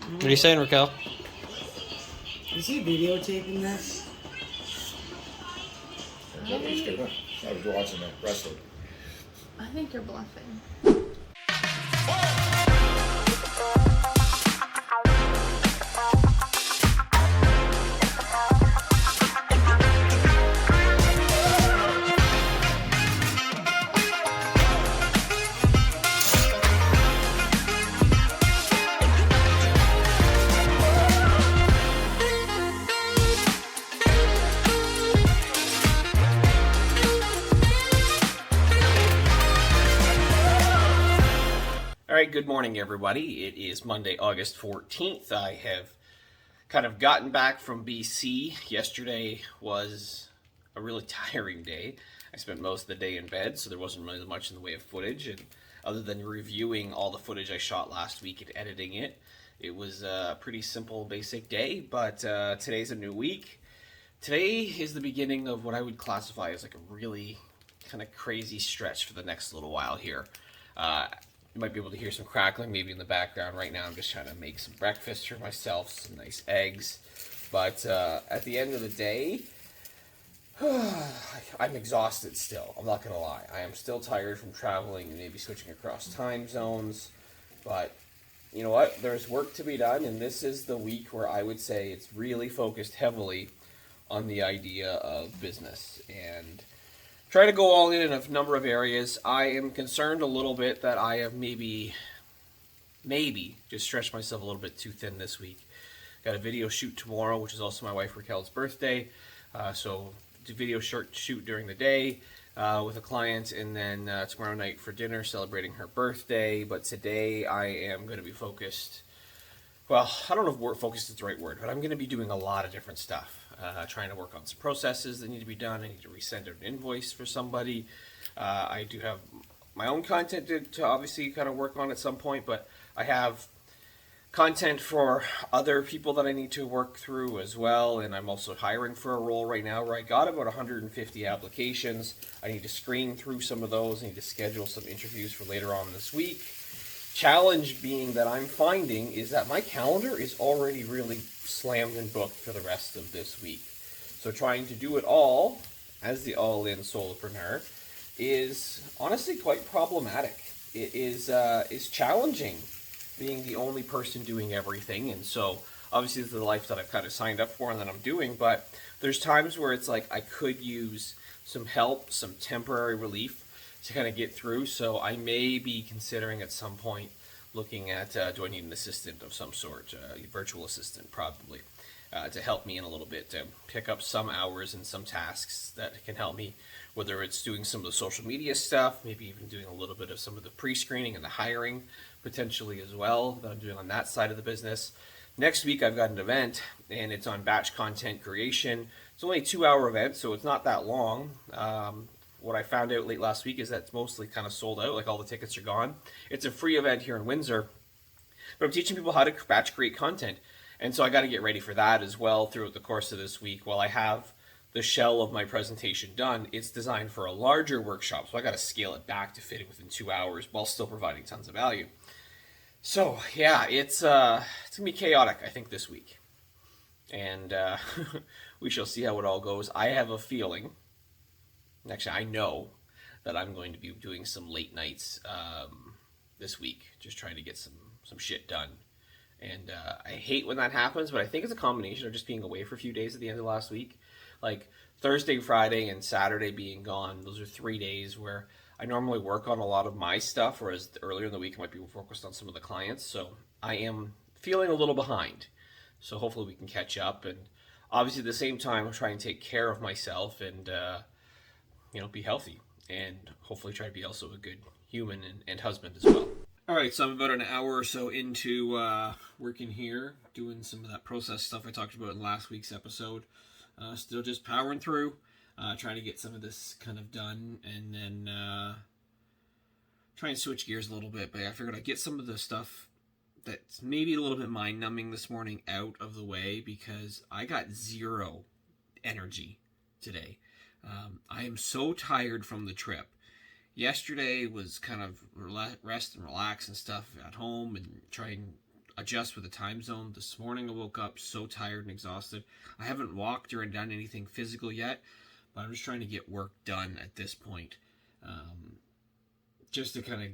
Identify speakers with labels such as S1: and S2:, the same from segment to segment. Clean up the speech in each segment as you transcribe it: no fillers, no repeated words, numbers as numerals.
S1: What are you saying, Raquel?
S2: Is he videotaping this?
S3: I was watching that wrestling.
S4: I think you're bluffing.
S1: All right, good morning, everybody. It is Monday, August 14th. I have kind of gotten back from BC. Yesterday was a really tiring day. I spent most of the day in bed, so there wasn't really much in the way of footage. And other than reviewing all the footage I shot last week and editing it, it was a pretty simple, basic day. But today's a new week. Today is the beginning of what I would classify as like a really kind of crazy stretch for the next little while here. You might be able to hear some crackling maybe in the background right now. I'm just trying to make some breakfast for myself, some nice eggs. But at the end of the day, I'm exhausted still. I'm not going to lie. I am still tired from traveling and maybe switching across time zones. But you know what? There's work to be done, and this is the week where I would say it's really focused heavily on the idea of business and try to go all in a number of areas. I am concerned a little bit that I have maybe just stretched myself a little bit too thin this week. Got a video shoot tomorrow, which is also my wife Raquel's birthday. So do video shoot during the day with a client, and then tomorrow night for dinner celebrating her birthday. But today I am going to be focused. Well, I don't know if focused is the right word, but I'm going to be doing a lot of different stuff. Trying to work on some processes that need to be done. I need to resend an invoice for somebody. I do have my own content to obviously kind of work on at some point, but I have content for other people that I need to work through as well, and I'm also hiring for a role right now where I got about 150 applications. I need to screen through some of those. I need to schedule some interviews for later on this week. Challenge being that I'm finding is that my calendar is already really slammed and booked for the rest of this week. So trying to do it all as the All In Solopreneur is honestly quite problematic. It is challenging being the only person doing everything, and so obviously this is the life that I've kind of signed up for and that I'm doing, but there's times where it's like I could use some help, some temporary relief to kind of get through. So I may be considering at some point looking at do I need an assistant of some sort, a virtual assistant probably, to help me in a little bit, to pick up some hours and some tasks that can help me, whether it's doing some of the social media stuff, maybe even doing a little bit of some of the pre-screening and the hiring potentially as well that I'm doing on that side of the business. Next week I've got an event, and it's on batch content creation. It's only a 2-hour event, so it's not that long. What I found out late last week is that it's mostly kind of sold out, like all the tickets are gone. It's a free event here in Windsor, but I'm teaching people how to batch create content. And so I got to get ready for that as well throughout the course of this week. While I have the shell of my presentation done, it's designed for a larger workshop, so I got to scale it back to fit it within 2 hours while still providing tons of value. So yeah, it's gonna be chaotic, I think, this week, and we shall see how it all goes. I have a feeling. Actually, I know that I'm going to be doing some late nights this week, just trying to get some shit done. And I hate when that happens, but I think it's a combination of just being away for a few days at the end of last week. Like Thursday, Friday, and Saturday being gone, those are 3 days where I normally work on a lot of my stuff, whereas earlier in the week I might be focused on some of the clients. So I am feeling a little behind. So hopefully we can catch up, and obviously at the same time try and take care of myself and be healthy, and hopefully try to be also a good human and husband as well. All right, so I'm about an hour or so into working here, doing some of that process stuff I talked about in last week's episode. Still just powering through, trying to get some of this kind of done, and then try and switch gears a little bit. But I figured I'd get some of the stuff that's maybe a little bit mind-numbing this morning out of the way, because I got zero energy today. I am so tired from the trip. Yesterday was kind of rest and relax and stuff at home and trying adjust with the time zone. This morning I woke up so tired and exhausted. I haven't walked or done anything physical yet, but I'm just trying to get work done at this point, just to kind of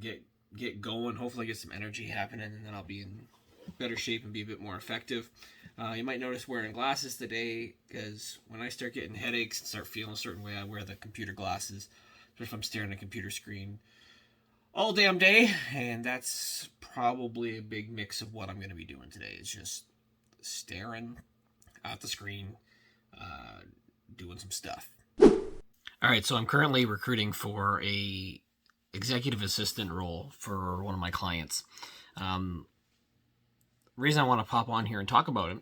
S1: get going, hopefully get some energy happening, and then I'll be in better shape and be a bit more effective. You might notice wearing glasses today, because when I start getting headaches and start feeling a certain way, I wear the computer glasses, especially if I'm staring at a computer screen all damn day, and that's probably a big mix of what I'm going to be doing today. Is just staring at the screen, doing some stuff. All right, so I'm currently recruiting for a executive assistant role for one of my clients. The reason I want to pop on here and talk about it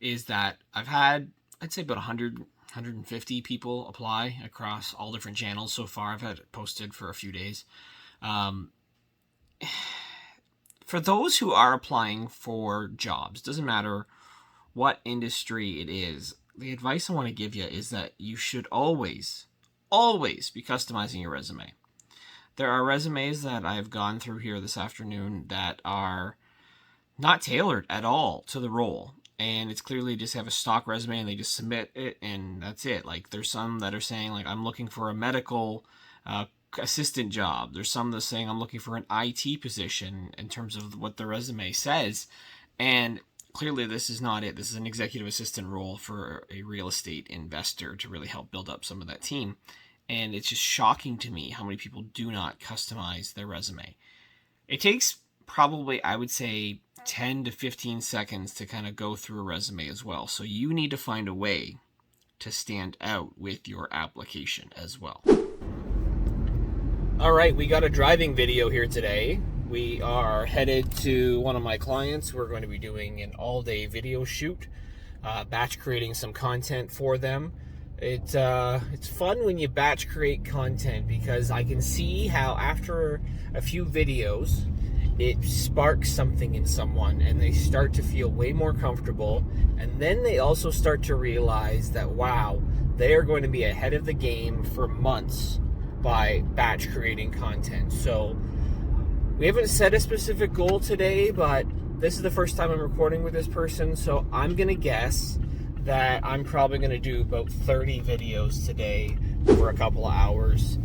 S1: is that I've had, I'd say about 100, 150 people apply across all different channels so far. I've had it posted for a few days. For those who are applying for jobs, doesn't matter what industry it is, the advice I want to give you is that you should always be customizing your resume. There are resumes that I've gone through here this afternoon that are not tailored at all to the role. And it's clearly just have a stock resume and they just submit it and that's it. Like there's some that are saying like, I'm looking for a medical assistant job. There's some that are saying I'm looking for an IT position in terms of what the resume says. And clearly this is not it. This is an executive assistant role for a real estate investor to really help build up some of that team. And it's just shocking to me how many people do not customize their resume. It takes probably, I would say, 10 to 15 seconds to kind of go through a resume as well. So you need to find a way to stand out with your application as well. All right, we got a driving video here today. We are headed to one of my clients. We're going to be doing an all-day video shoot, batch creating some content for them. It's fun when you batch create content because I can see how after a few videos, it sparks something in someone and they start to feel way more comfortable. And then they also start to realize that, wow, they are going to be ahead of the game for months by batch creating content. So we haven't set a specific goal today, but this is the first time I'm recording with this person. So I'm going to guess that I'm probably going to do about 30 videos today for a couple of hours,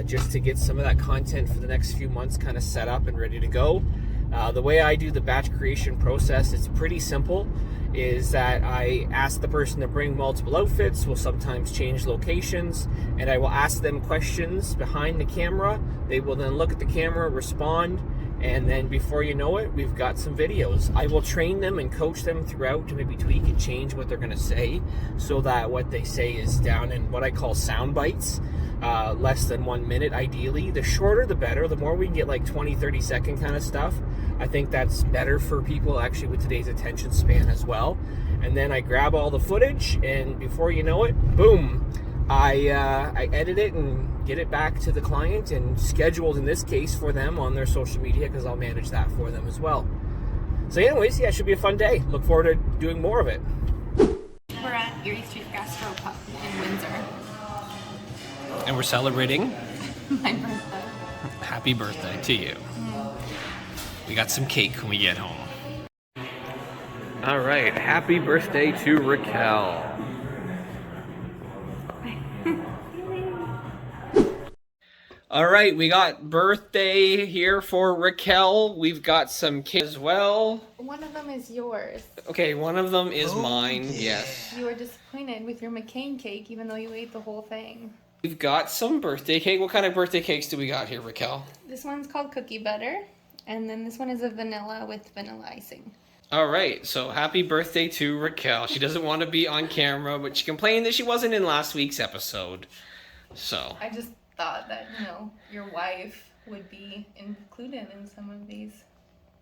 S1: just to get some of that content for the next few months kind of set up and ready to go. The way I do the batch creation process, it's pretty simple, is that I ask the person to bring multiple outfits. We'll sometimes change locations, and I will ask them questions behind the camera. They will then look at the camera, respond, and then before you know it, we've got some videos. I will train them and coach them throughout to maybe tweak and change what they're going to say so that what they say is down in what I call sound bites, less than 1 minute ideally. The shorter the better. The more we can get like 20-30 second kind of stuff, I think that's better for people actually with today's attention span as well. And then I grab all the footage and before you know it, boom, I edit it and get it back to the client and scheduled in this case for them on their social media because I'll manage that for them as well. So anyways, yeah, it should be a fun day. Look forward to doing more of it.
S4: We're at Erie Street Gastro Pub in Windsor.
S1: And we're celebrating
S4: My birthday.
S1: happy birthday to you. We got some cake when we get home. All right, happy birthday to Raquel. All right, we got birthday here for Raquel. We've got some cake as well.
S4: One of them is yours.
S1: Okay, one of them is mine, yes.
S4: You were disappointed with your McCain cake even though you ate the whole thing.
S1: We've got some birthday cake. What kind of birthday cakes do we got here, Raquel?
S4: This one's called Cookie Butter, and then this one is a vanilla with vanilla icing.
S1: All right, so happy birthday to Raquel. She doesn't want to be on camera, but she complained that she wasn't in last week's episode. So
S4: I just thought that, you know, your wife would be included in some of these.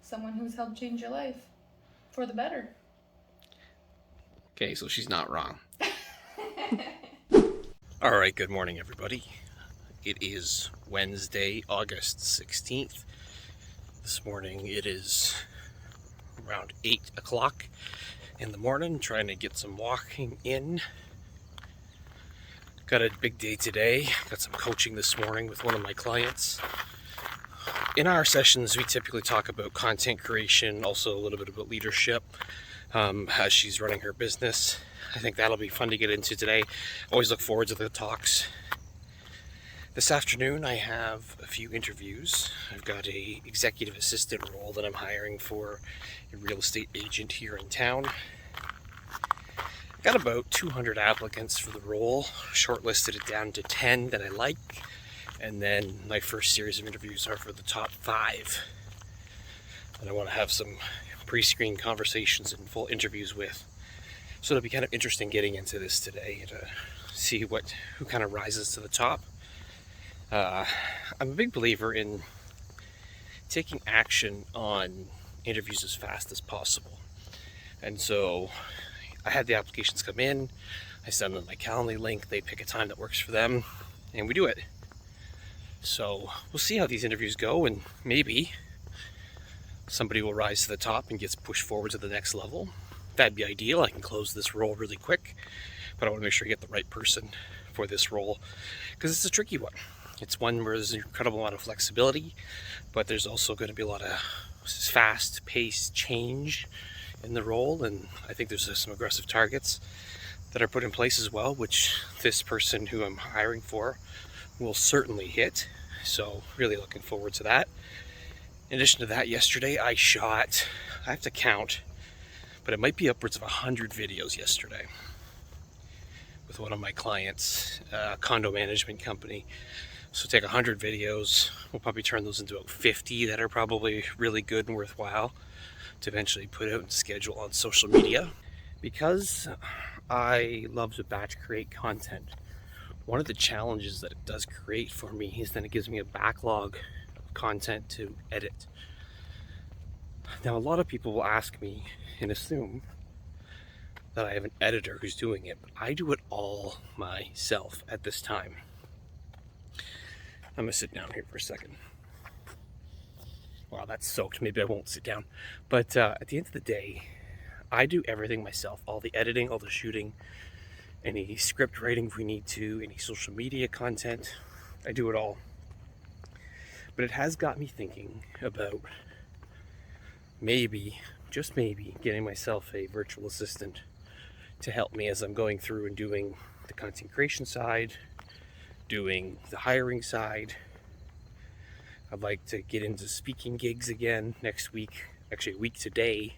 S4: Someone who's helped change your life for the better.
S1: okay, so she's not wrong. All right, good morning, everybody. It is Wednesday, August 16th. This morning it is around 8 o'clock in the morning, trying to get some walking in. Got a big day today. Got some coaching this morning with one of my clients.
S5: in our sessions, we typically talk about content creation, also a little bit about leadership, as she's running her business. I think that'll be fun to get into today. Always look forward to the talks. This afternoon, I have a few interviews. I've got a executive assistant role that I'm hiring for a real estate agent here in town. Got about 200 applicants for the role, shortlisted it down to 10 that I like, and then my first series of interviews are for the top 5. And I want to have some pre-screened conversations and full interviews with. So it'll be kind of interesting getting into this today to see who kind of rises to the top. I'm a big believer in taking action on interviews as fast as possible. And so I had the applications come in, I send them my Calendly link, they pick a time that works for them, and we do it. So we'll see how these interviews go, and maybe somebody will rise to the top and gets pushed forward to the next level. That'd be ideal. I can close this role really quick, but I want to make sure I get the right person for this role, because it's a tricky one. It's one where there's an incredible amount of flexibility, but there's also going to be a lot of fast-paced change in the role, and I think there's some aggressive targets that are put in place as well, which this person who I'm hiring for will certainly hit. So really looking forward to that. In addition to that, yesterday I have to count, but it might be upwards of 100 videos yesterday with one of my clients, condo management company. So take 100 videos, we'll probably turn those into about 50 that are probably really good and worthwhile to eventually put out and schedule on social media. Because I love to batch create content, one of the challenges that it does create for me is that it gives me a backlog of content to edit. Now, a lot of people will ask me and assume that I have an editor who's doing it, but I do it all myself at this time. I'm gonna sit down here for a second. Wow, that's soaked. Maybe I won't sit down. But at the end of the day, I do everything myself. All the editing, all the shooting, any script writing if we need to, any social media content. I do it all. But it has got me thinking about maybe, just maybe, getting myself a virtual assistant to help me as I'm going through and doing the content creation side, doing the hiring side. I'd like to get into speaking gigs again next week. Actually, a week today,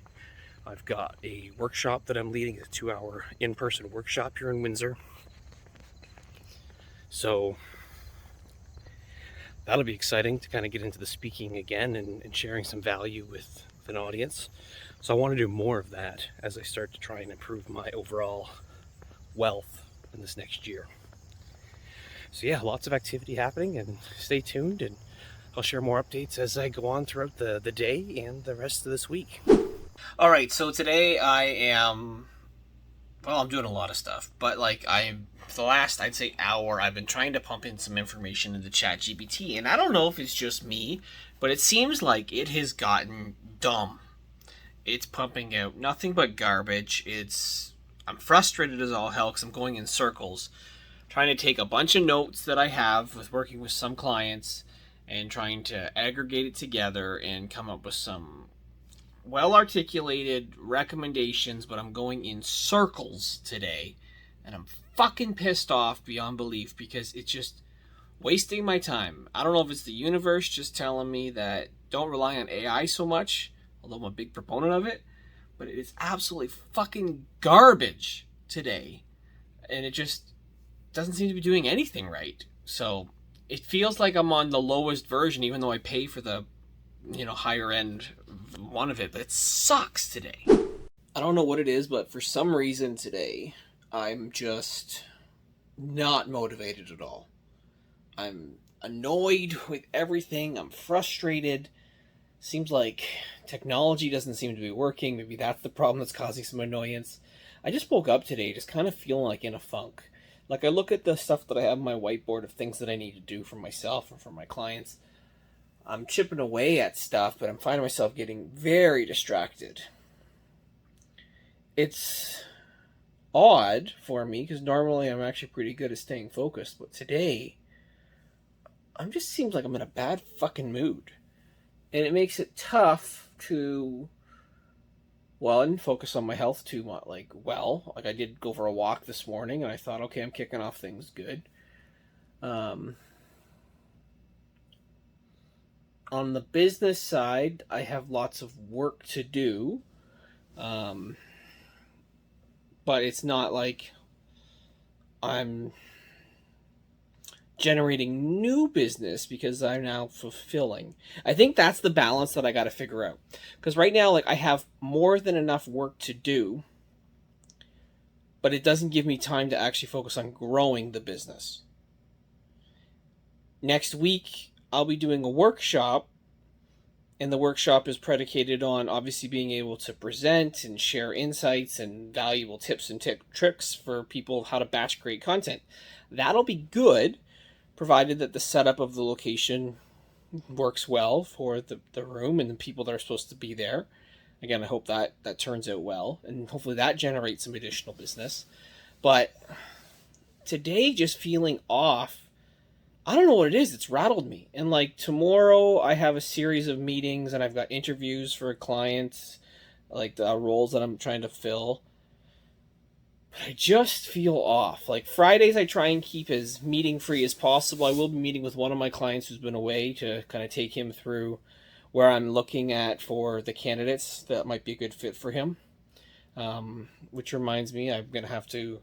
S5: I've got a workshop that I'm leading, a 2-hour in-person workshop here in Windsor. So that'll be exciting to kind of get into the speaking again and sharing some value with an audience. So I want to do more of that as I start to try and improve my overall wealth in this next year. So yeah, lots of activity happening, and stay tuned, and I'll share more updates as I go on throughout the day and the rest of this week.
S1: All right, so today I'm doing a lot of stuff, but for the last, I'd say, hour, I've been trying to pump in some information into ChatGPT, and I don't know if it's just me, but it seems like it has gotten dumb. It's pumping out nothing but garbage. I'm frustrated as all hell because I'm going in circles, trying to take a bunch of notes that I have with working with some clients and trying to aggregate it together and come up with some well-articulated recommendations, but I'm going in circles today, and I'm fucking pissed off beyond belief because it's just wasting my time. I don't know if it's the universe just telling me that don't rely on AI so much, although I'm a big proponent of it, but it's absolutely fucking garbage today, and it just doesn't seem to be doing anything right. So it feels like I'm on the lowest version, even though I pay for the higher end one of it, but it sucks today. I don't know what it is, but for some reason today, I'm just not motivated at all. I'm annoyed with everything. I'm frustrated. Seems like technology doesn't seem to be working. Maybe that's the problem that's causing some annoyance. I just woke up today just kind of feeling like in a funk. Like, I look at the stuff that I have on my whiteboard of things that I need to do for myself and for my clients. I'm chipping away at stuff, but I'm finding myself getting very distracted. It's odd for me, because normally I'm actually pretty good at staying focused, but today, seems like I'm in a bad fucking mood. And it makes it tough to, well, I didn't focus on my health too much. Like I did go for a walk this morning, and I thought, okay, I'm kicking off things good. On the business side, I have lots of work to do. But it's not like I'm generating new business because I'm now fulfilling. I think that's the balance that I got to figure out. Because right now, like, I have more than enough work to do, but it doesn't give me time to actually focus on growing the business. Next week, I'll be doing a workshop, and the workshop is predicated on obviously being able to present and share insights and valuable tips and tricks for people how to batch create content. That'll be good, provided that the setup of the location works well for the room and the people that are supposed to be there. Again, I hope that turns out well, and hopefully that generates some additional business. But today, just feeling off, I don't know what it is. It's rattled me. And like tomorrow, I have a series of meetings and I've got interviews for clients, like the roles that I'm trying to fill. But I just feel off. Like Fridays, I try and keep as meeting free as possible. I will be meeting with one of my clients who's been away to kind of take him through where I'm looking at for the candidates that might be a good fit for him. Which reminds me, I'm going to have to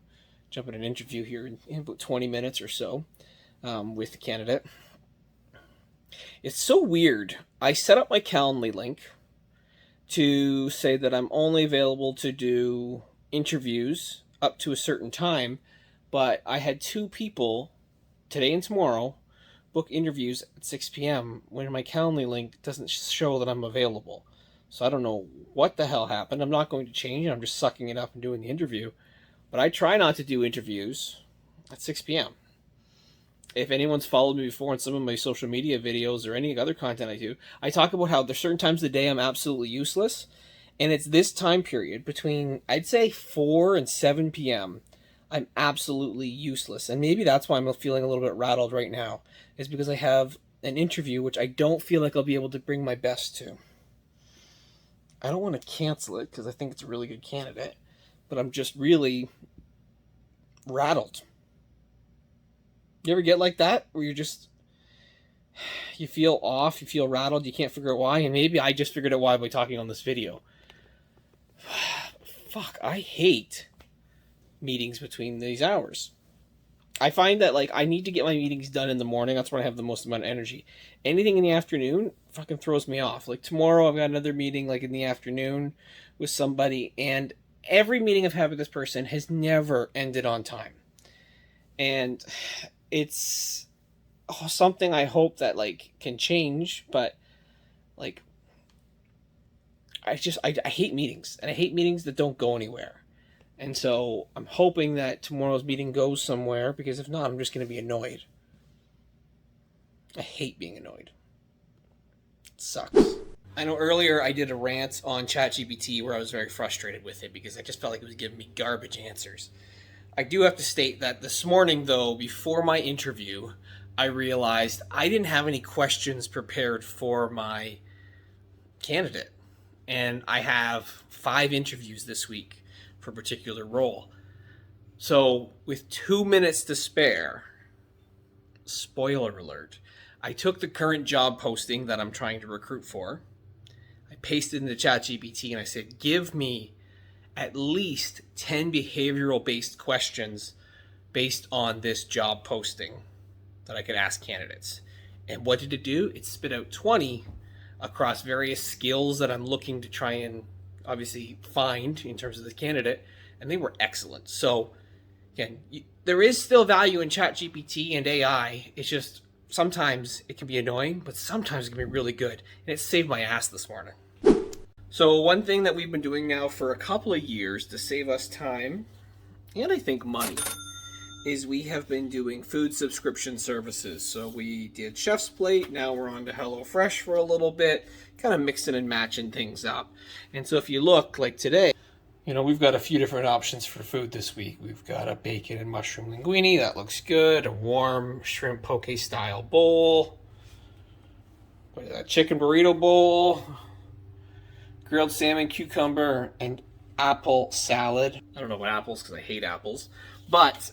S1: jump in an interview here in about 20 minutes or so. With the candidate. It's so weird. I set up my Calendly link to say that I'm only available to do interviews up to a certain time, but I had 2 people today and tomorrow book interviews at 6 p.m. when my Calendly link doesn't show that I'm available. So I don't know what the hell happened. I'm not going to change it. I'm just sucking it up and doing the interview. But I try not to do interviews at 6 p.m. If anyone's followed me before on some of my social media videos or any other content I do, I talk about how there's certain times of the day I'm absolutely useless. And it's this time period between, I'd say, 4 and 7 p.m. I'm absolutely useless. And maybe that's why I'm feeling a little bit rattled right now, is because I have an interview which I don't feel like I'll be able to bring my best to. I don't want to cancel it because I think it's a really good candidate, but I'm just really rattled. You ever get like that, where you feel off, you feel rattled, you can't figure out why, and maybe I just figured out why by talking on this video. Fuck, I hate meetings between these hours. I find that, like, I need to get my meetings done in the morning. That's when I have the most amount of energy. Anything in the afternoon fucking throws me off. Like, tomorrow I've got another meeting, like, in the afternoon with somebody, and every meeting I've had with this person has never ended on time. And it's something I hope that, like, can change, but, like, I hate meetings, and I hate meetings that don't go anywhere. And so I'm hoping that tomorrow's meeting goes somewhere, because if not, I'm just going to be annoyed. I hate being annoyed. It sucks. I know earlier I did a rant on ChatGPT where I was very frustrated with it because I just felt like it was giving me garbage answers. I do have to state that this morning, though, before my interview, I realized I didn't have any questions prepared for my candidate. And I have 5 interviews this week for a particular role. So with 2 minutes to spare, spoiler alert, I took the current job posting that I'm trying to recruit for. I pasted into ChatGPT and I said, give me at least 10 behavioral-based questions based on this job posting that I could ask candidates. And what did it do? It spit out 20 across various skills that I'm looking to try and obviously find in terms of the candidate, and they were excellent. So, again, there is still value in ChatGPT and AI. It's just sometimes it can be annoying, but sometimes it can be really good. And it saved my ass this morning. So one thing that we've been doing now for a couple of years to save us time, and I think money, is we have been doing food subscription services. So we did Chef's Plate, now we're on to HelloFresh for a little bit, kind of mixing and matching things up. And so if you look, like today, you know, we've got a few different options for food this week. We've got a bacon and mushroom linguine, that looks good, a warm shrimp poke style bowl.
S5: what is that? Chicken burrito bowl, grilled salmon, cucumber, and apple salad. I don't know what apples because I hate apples, but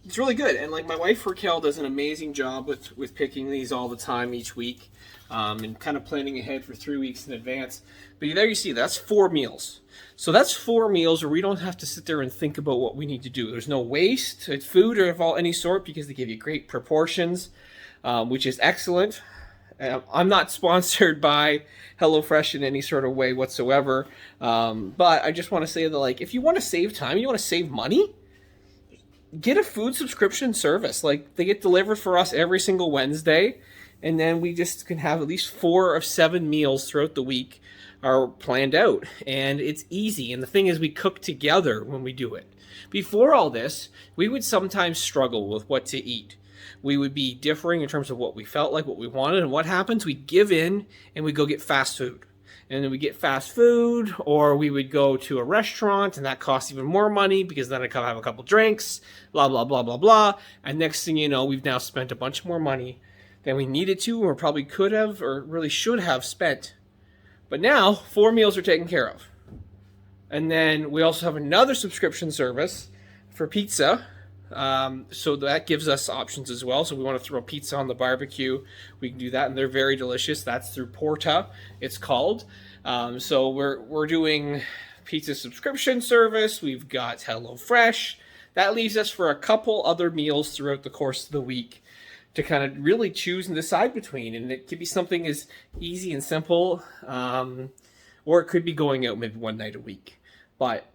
S5: it's really good. And like my wife Raquel does an amazing job with picking these all the time each week, and kind of planning ahead for 3 weeks in advance. But there you see, that's 4 meals. So that's 4 meals where we don't have to sit there and think about what we need to do. There's no waste at food or of any sort because they give you great proportions, which is excellent. I'm not sponsored by HelloFresh in any sort of way whatsoever, but I just want to say that, like, if you want to save time, you want to save money, get a food subscription service. Like, they get delivered for us every single Wednesday, and then we just can have at least 4 of 7 meals throughout the week are planned out, and it's easy. And the thing is, we cook together when we do it. Before all this, we would sometimes struggle with what to eat. We would be differing in terms of what we felt like, what we wanted, and what happens? We give in and we go get fast food. And then we get fast food, or we would go to a restaurant, and that costs even more money because then I come have a couple drinks, blah, blah, blah, blah, blah. And next thing you know, we've now spent a bunch more money than we needed to, or probably could have, or really should have spent. But now 4 meals are taken care of. And then we also have another subscription service for pizza. So that gives us options as well. So we want to throw pizza on the barbecue, we can do that, and they're very delicious. That's through Porta, it's called. So we're doing pizza subscription service. We've got HelloFresh. That leaves us for a couple other meals throughout the course of the week to kind of really choose and decide between. And it could be something as easy and simple, or it could be going out maybe one night a week. But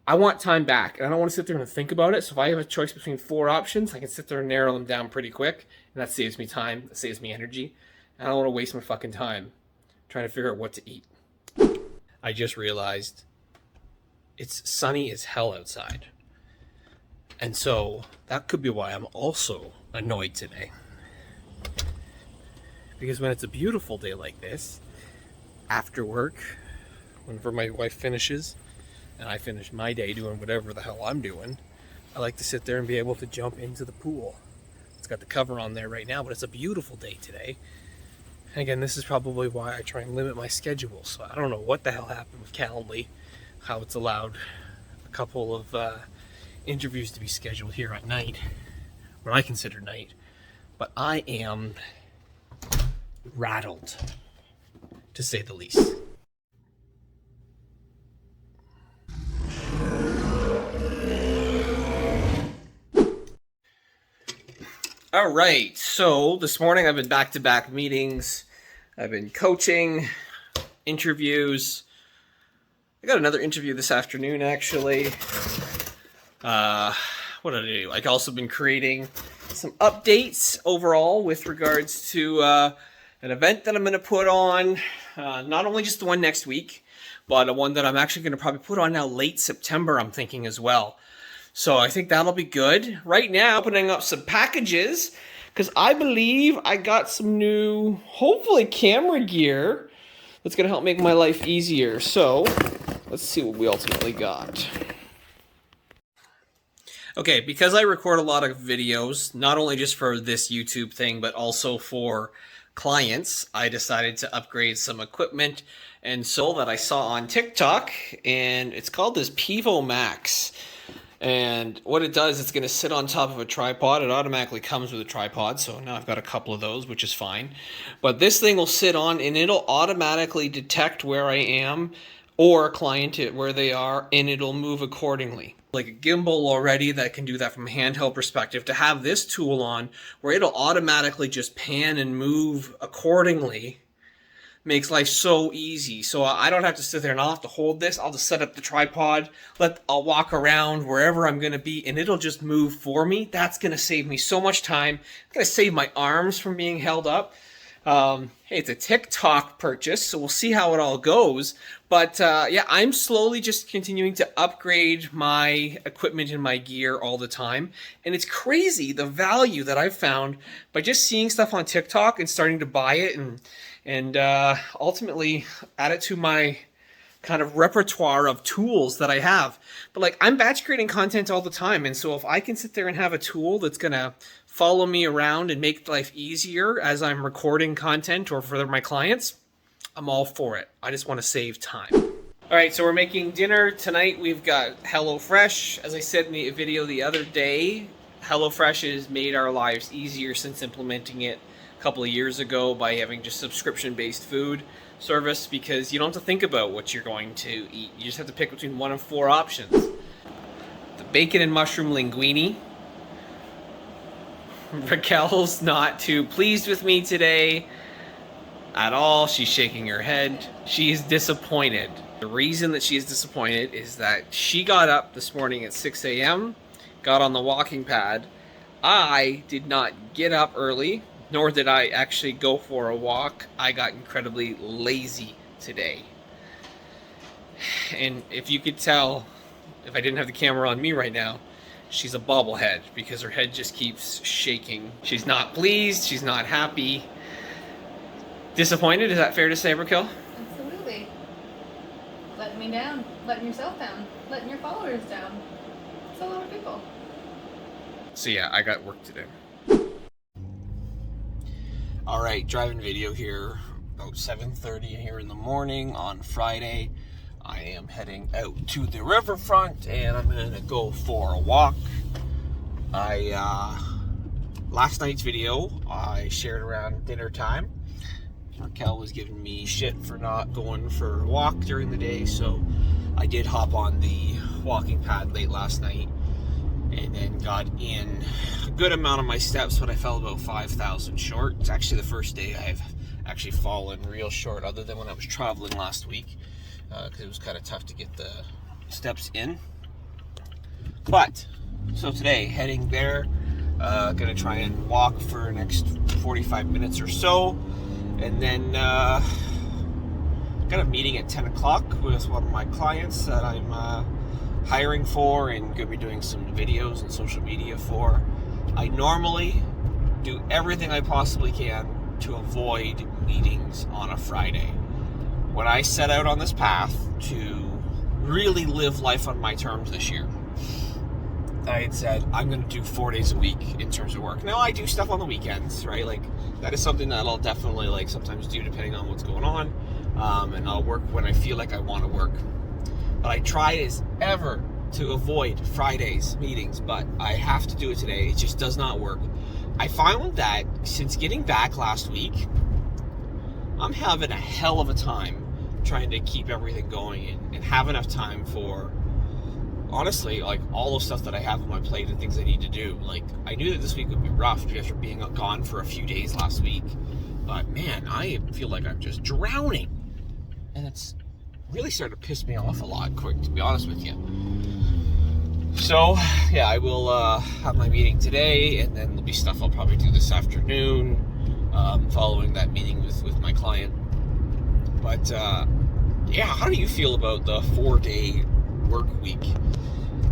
S5: I want time back, and I don't want to sit there and think about it. So if I have a choice between 4 options, I can sit there and narrow them down pretty quick, and that saves me time, that saves me energy. And I don't want to waste my fucking time trying to figure out what to eat. I just realized it's sunny as hell outside. And so that could be why I'm also annoyed today. Because when it's a beautiful day like this, after work, whenever my wife finishes, and I finish my day doing whatever the hell I'm doing, I like to sit there and be able to jump into the pool. It's got the cover on there right now, but it's a beautiful day today. And again, this is probably why I try and limit my schedule. So I don't know what the hell happened with Calendly, how it's allowed a couple of interviews to be scheduled here at night, what I consider night. But I am rattled, to say the least. All right, so this morning I've been back-to-back meetings. I've been coaching, interviews. I got another interview this afternoon, actually. What did I do? I've also been creating some updates overall with regards to an event that I'm going to put on. Not only just the one next week, but one that I'm actually going to probably put on now late September, I'm thinking as well. So I think that'll be good. Right now, opening up some packages because I believe I got some new, hopefully, camera gear that's going to help make my life easier. So let's see what we ultimately got. Okay, because I record a lot of videos, not only just for this YouTube thing, but also for clients, I decided to upgrade some equipment and so that I saw on TikTok, and it's called this Pivo Max. And what it does, it's going to sit on top of a tripod. It automatically comes with a tripod, so now I've got a couple of those, which is fine. But this thing will sit on, and it'll automatically detect where I am or a client where they are, and it'll move accordingly. Like a gimbal already that can do that from a handheld perspective, to have this tool on where it'll automatically just pan and move accordingly makes life so easy. So I don't have to sit there and I'll have to hold this. I'll just set up the tripod, I'll walk around wherever I'm going to be, and it'll just move for me. That's going to save me so much time. It's going to save my arms from being held up. Hey, it's a TikTok purchase, so we'll see how it all goes. But yeah, I'm slowly just continuing to upgrade my equipment and my gear all the time. And it's crazy the value that I've found by just seeing stuff on TikTok and starting to buy it and ultimately add it to my kind of repertoire of tools that I have. But like, I'm batch creating content all the time. And so if I can sit there and have a tool that's going to follow me around and make life easier as I'm recording content or for my clients, I'm all for it. I just want to save time. All right, so we're making dinner tonight. We've got HelloFresh. As I said in the video the other day, HelloFresh has made our lives easier since implementing it a couple of years ago by having just subscription-based food service, because you don't have to think about what you're going to eat. You just have to pick between 1 of 4 options. The bacon and mushroom linguine. Raquel's not too pleased with me today at all. She's shaking her head. She's disappointed. The reason that she is disappointed is that she got up this morning at 6 a.m., got on the walking pad. I did not get up early, nor did I actually go for a walk. I got incredibly lazy today. And if you could tell, if I didn't have the camera on me right now, she's a bobblehead because her head just keeps shaking. She's not pleased. She's not happy. Disappointed, is that fair to say, Raquel?
S4: Absolutely. Letting me down, letting yourself down, letting your followers down. It's a lot of people.
S5: So yeah, I got work to do. All right, driving video here, about 7:30 here in the morning on Friday. I am heading out to the riverfront and I'm gonna go for a walk. Last night's video I shared around dinner time. Raquel was giving me shit for not going for a walk during the day, so I did hop on the walking pad late last night and then got in a good amount of my steps, but I fell about 5,000 short. It's actually the first day I've actually fallen real short, other than when I was traveling last week, because it was kind of tough to get the steps in. But, so today, heading there, gonna try and walk for the next 45 minutes or so. And then got a meeting at 10 o'clock with one of my clients that I'm hiring for and going to be doing some videos and social media for. I normally do everything I possibly can to avoid meetings on a Friday. When I set out on this path to really live life on my terms this year, I had said I'm going to do 4 days a week in terms of work. Now I do stuff on the weekends, right? Like that is something that I'll definitely like sometimes do depending on what's going on, and I'll work when I feel like I want to work. But I try as ever to avoid Fridays meetings, but I have to do it today. It just does not work. I found that since getting back last week, I'm having a hell of a time trying to keep everything going and have enough time for, honestly, like all the stuff that I have on my plate and things I need to do. Like I knew that this week would be rough after being gone for a few days last week, but man, I feel like I'm just drowning, and it's really started to piss me off a lot, quick, to be honest with you. So yeah, I will have my meeting today, and then there'll be stuff I'll probably do this afternoon following that meeting with my client. But yeah, how do you feel about the 4-day work week?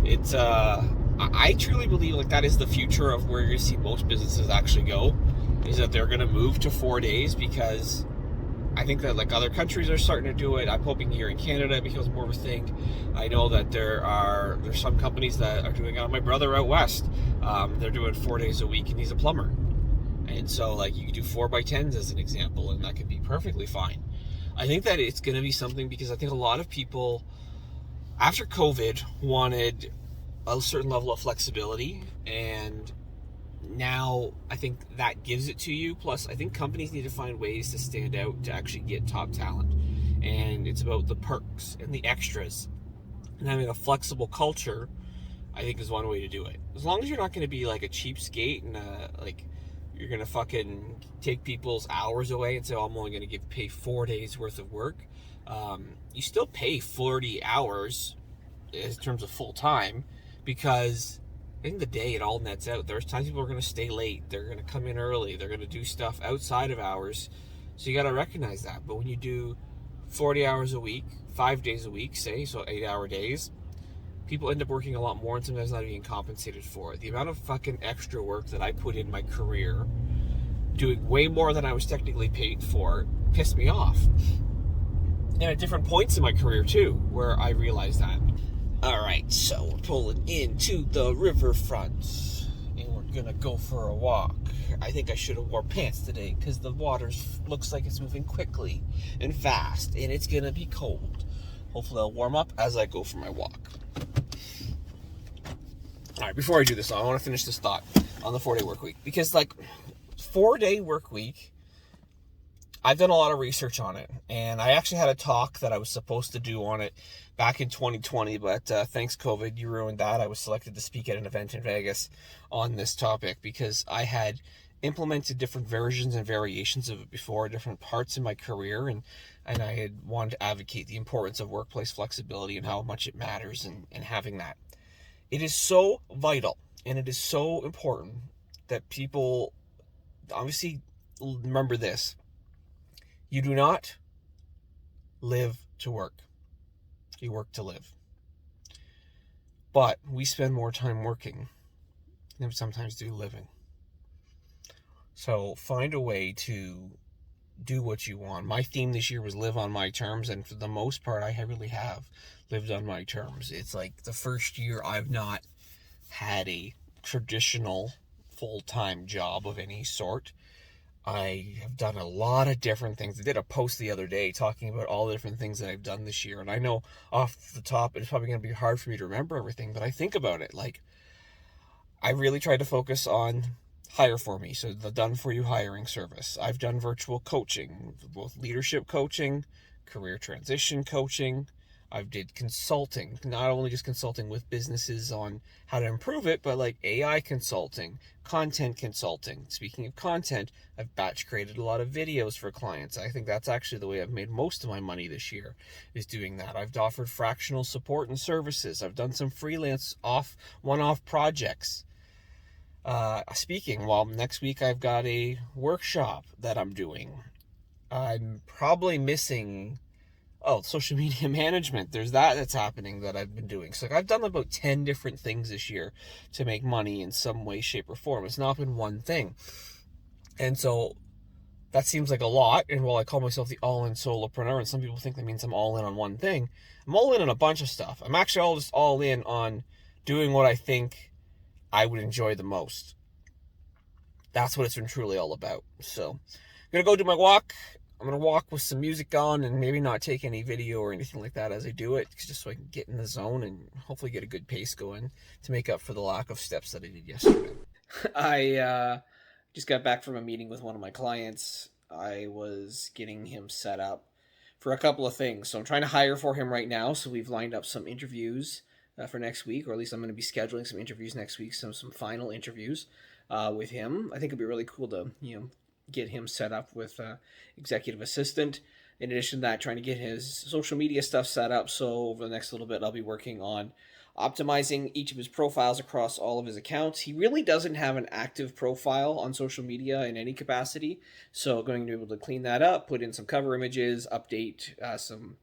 S5: It's I truly believe like that is the future of where you're gonna see most businesses actually go, is that they're gonna move to 4 days, because I think that like other countries are starting to do it. I'm hoping here in Canada it becomes more of a thing. I know that there's some companies that are doing it. My brother out west, they're doing 4 days a week, and he's a plumber, and so like you could do 4x10s as an example, and that could be perfectly fine. I think that it's gonna be something, because I think a lot of people after COVID wanted a certain level of flexibility, and now I think that gives it to you. Plus, I think companies need to find ways to stand out to actually get top talent, and it's about the perks and the extras, and having a flexible culture, I think, is one way to do it. As long as you're not going to be like a cheapskate and like you're going to fucking take people's hours away and say, oh, I'm only going to pay 4 days worth of work. You still pay 40 hours in terms of full time, because at the end of the day, it all nets out. There's times people are going to stay late. They're going to come in early. They're going to do stuff outside of hours. So you got to recognize that. But when you do 40 hours a week, 5 days a week, say, so 8-hour days, people end up working a lot more and sometimes not being compensated for it. The amount of fucking extra work that I put in my career, doing way more than I was technically paid for, pissed me off.
S1: and at different points in my career too, where I realized that. All right, so we're pulling into the riverfront, and we're gonna go for a walk. I think I should have wore pants today because the water looks like it's moving quickly and fast, and it's gonna be cold. Hopefully I'll warm up as I go for my walk. All right, before I do this, I want to finish this thought on the 4-day work week, because like 4-day work week, I've done a lot of research on it, and I actually had a talk that I was supposed to do on it back in 2020, but thanks COVID, you ruined that. I was selected to speak at an event in Vegas on this topic because I had implemented different versions and variations of it before, different parts in my career, and I had wanted to advocate the importance of workplace flexibility and how much it matters and having that. It is so vital, and it is so important that people obviously remember this. You do not live to work. You work to live. But we spend more time working than we sometimes do living. So find a way to do what you want. My theme this year was live on my terms, and for the most part, I really have lived on my terms. It's like the first year I've not had a traditional full-time job of any sort. I have done a lot of different things. I did a post the other day talking about all the different things that I've done this year. And I know off the top, it's probably going to be hard for me to remember everything, but I think about it. Like, I really tried to focus on Hire For Me, so the done for you hiring service. I've done virtual coaching, both leadership coaching, career transition coaching. I've did consulting, not only just consulting with businesses on how to improve it, but like AI consulting, content consulting. Speaking of content, I've batch created a lot of videos for clients. I think that's actually the way I've made most of my money this year, is doing that. I've offered fractional support and services. I've done some freelance one-off projects. Speaking, well, next week I've got a workshop that I'm doing. I'm probably missing social media management. There's that's happening that I've been doing. So I've done about 10 different things this year to make money in some way, shape, or form. It's not been one thing. And so that seems like a lot. And while I call myself the All In Solopreneur, and some people think that means I'm all in on one thing, I'm all in on a bunch of stuff. I'm actually just all in on doing what I think I would enjoy the most. That's what it's been truly all about. So I'm going to go do my walk. I'm going to walk with some music on and maybe not take any video or anything like that as I do it, just so I can get in the zone and hopefully get a good pace going to make up for the lack of steps that I did yesterday. I just got back from a meeting with one of my clients. I was getting him set up for a couple of things. So I'm trying to hire for him right now. So we've lined up some interviews for next week, or at least I'm going to be scheduling some interviews next week, some final interviews with him. I think it'd be really cool to, get him set up with executive assistant. In addition to that, trying to get his social media stuff set up. So over the next little bit, I'll be working on optimizing each of his profiles across all of his accounts. He really doesn't have an active profile on social media in any capacity. So going to be able to clean that up, put in some cover images, update some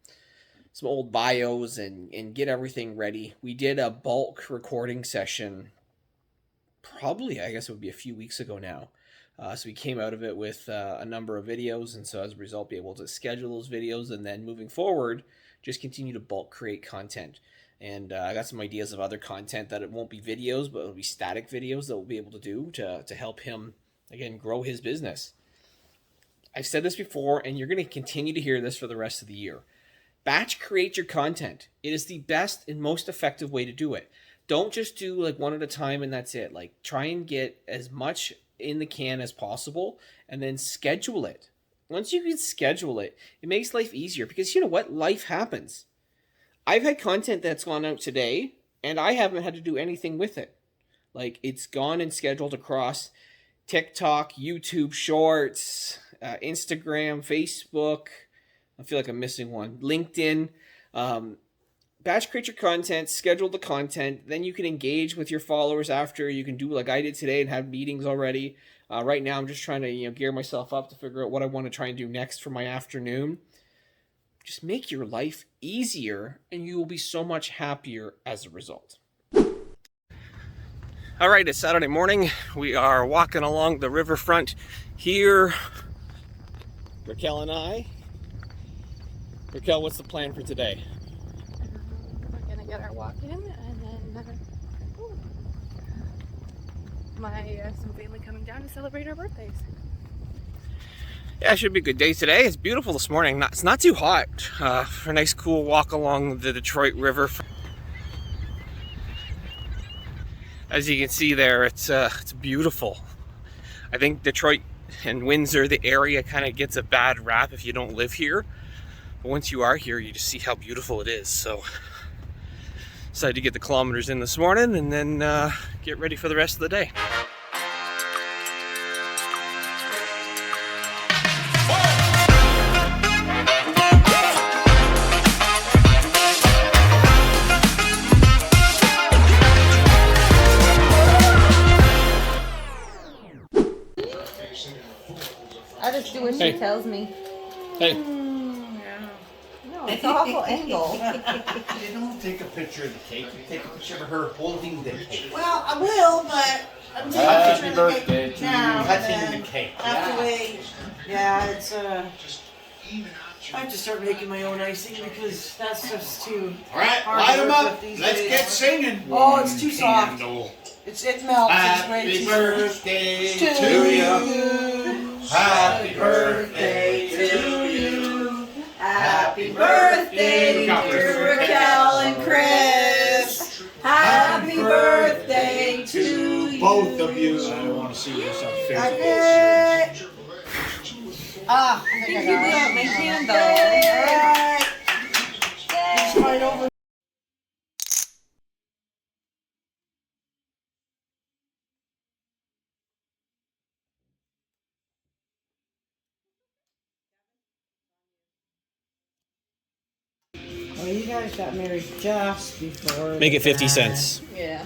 S1: old bios, and get everything ready. We did a bulk recording session probably, I guess it would be a few weeks ago now. So we came out of it with a number of videos, and so as a result, be able to schedule those videos, and then moving forward, just continue to bulk create content. And I got some ideas of other content that it won't be videos, but it'll be static videos that we'll be able to do to help him, again, grow his business. I've said this before, and you're going to continue to hear this for the rest of the year. Batch create your content. It is the best and most effective way to do it. Don't just do like one at a time and that's it. Like, try and get as much in the can as possible, and then schedule it. Once you can schedule it, it makes life easier, because you know what? Life happens. I've had content that's gone out today, and I haven't had to do anything with it. Like, it's gone and scheduled across TikTok, YouTube Shorts, Instagram, Facebook. I feel like I'm missing one. LinkedIn. Batch create your content, schedule the content, then you can engage with your followers after. You can do like I did today and have meetings already. Right now I'm just trying to gear myself up to figure out what I want to try and do next for my afternoon. Just make your life easier, and you will be so much happier as a result. All right, it's Saturday morning. We are walking along the riverfront here, Raquel and I.
S5: Raquel, what's the plan for today?
S4: We're gonna get our walk in, and then some family coming down to celebrate our birthdays.
S5: Yeah, it should be a good day today. It's beautiful this morning. It's not too hot. For a nice cool walk along the Detroit River. As you can see there, it's beautiful. I think Detroit and Windsor, the area, kind of gets a bad rap if you don't live here. But once you are here, you just see how beautiful it is. So decided to get the kilometers in this morning and then get ready for the rest of the day.
S4: I just do what she tells me.
S5: Hey.
S4: No, it's an awful angle.
S6: You don't take a picture of the cake, you take a picture of her holding the cake.
S2: Well, I will, but I'm taking a
S6: Happy
S2: picture of the cake
S6: birthday to you.
S2: now.
S6: Cutting
S2: and
S6: the
S2: then
S6: cake.
S2: I have to wait. Yeah, it's I have to start making my own icing because that's just too.
S6: All right,
S2: hard
S6: light
S2: to
S6: them
S2: work
S6: up.
S2: with these
S6: Let's
S2: days.
S6: get singing.
S2: Oh, it's too soft.
S6: Candle.
S2: It melts. It's way
S6: Happy
S2: too
S6: birthday
S2: to
S6: to you.
S2: you.
S6: Happy birthday to you.
S2: Happy birthday, dear Raquel and Chris. Happy birthday to you.
S6: Both of you. I want to see this on Facebook.
S2: Okay. Ah, I think I got it.
S4: my candle.
S2: Alright. It's right over. Well, you guys got married just before.
S5: Make it 50
S2: that
S5: cents.
S4: Yeah.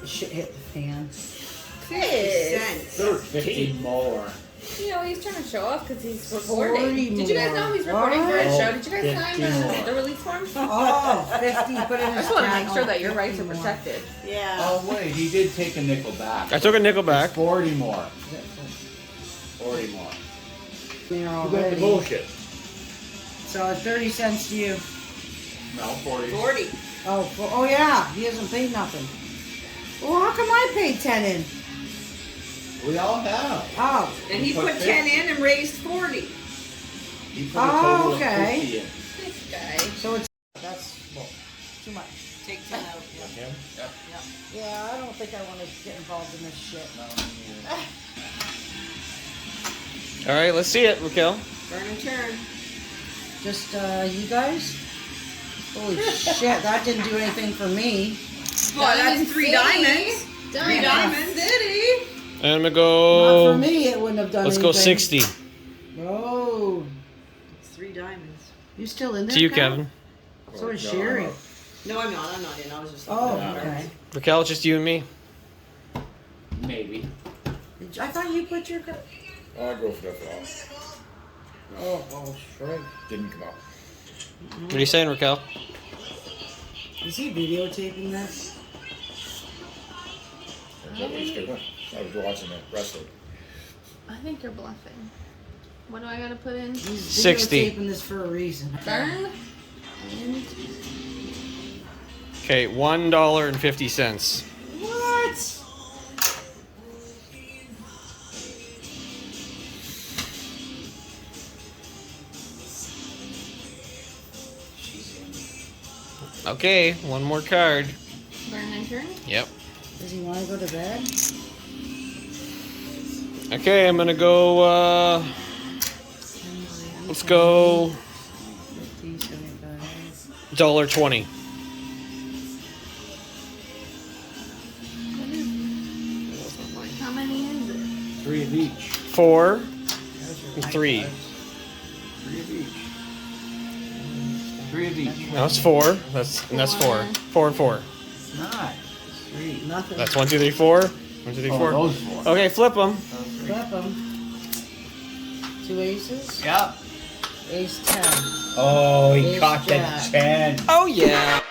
S2: Shit hit the fan.
S4: Cents.
S6: 50 more.
S4: You know, he's trying to show off because he's
S2: 40
S4: recording. Did you guys know he's recording for his
S6: What?
S4: show? Did you guys sign
S6: 50 more.
S4: the release form?
S2: Oh, 50. Put in
S4: I just want to make sure that your rights are protected.
S2: Yeah.
S6: Oh wait, he did take a nickel back.
S5: I took a nickel back.
S6: 40 more. 40 more.
S2: You're
S6: You got
S2: already.
S6: the bullshit.
S2: So it's 30 cents to you.
S6: No, 40.
S2: 40. Oh yeah. He hasn't paid nothing. Well, how come I paid 10 in?
S6: We all have.
S2: Oh.
S7: And he
S6: Put
S7: put 10 in and raised 40.
S6: He put a total
S2: okay.
S6: of 50 in.
S4: This guy.
S2: So it's that's too much.
S7: Take 10 out.
S6: Him? Yep.
S2: Yeah, I don't think I want to get involved in this shit.
S5: All right, let's see it, Raquel.
S7: Burn and turn.
S2: Just you guys. Holy shit! That didn't do anything for me.
S7: Well,
S4: Diamond
S7: that's 3
S4: City.
S7: diamonds.
S4: Diamond
S7: Diamond City.
S5: And I'm gonna
S2: Not
S5: go.
S2: for me. It wouldn't have done
S5: Let's
S2: anything.
S5: go 60.
S2: Oh,
S7: It's 3 diamonds.
S2: you still in there?
S5: To you,
S2: Cal?
S5: Kevin.
S2: So is Sherry.
S7: No, I'm not in. I was just
S2: Oh,
S7: looking at her.
S2: okay.
S5: Raquel, it's just you and me.
S6: Maybe.
S2: I thought you put your.
S3: I'll go for that for all.
S2: Oh, sure.
S3: Didn't come out.
S5: What are you saying, Raquel?
S2: Is he videotaping this?
S3: That's what he's doing. I was watching that wrestling.
S4: I think you're bluffing. What do I gotta put in?
S2: He's
S5: 60.
S2: videotaping this for a reason.
S4: Burn. And
S5: Okay, $1.50.
S2: What?
S5: Okay, one more card.
S4: burn and turn.
S5: Yep.
S2: Does he want to go to bed?
S5: Okay, I'm gonna go. Let's go.
S2: 50, 75.
S5: $1.20.
S4: How many is it?
S6: 3 of each.
S5: 4 and 3.
S6: 3 of each. 3 of each.
S5: No, it's 4. That's 4. 4 and 4.
S2: Not. 3. Nothing.
S5: That's 1, 2, 3, 4. 1, 2, 3, 4.
S6: Oh, those 4.
S5: Okay, flip them.
S2: Flip 'em. 2 aces.
S6: Yep.
S2: Ace 10.
S6: Oh, he
S2: Ace
S6: caught
S2: jack.
S6: that 10.
S5: Oh yeah.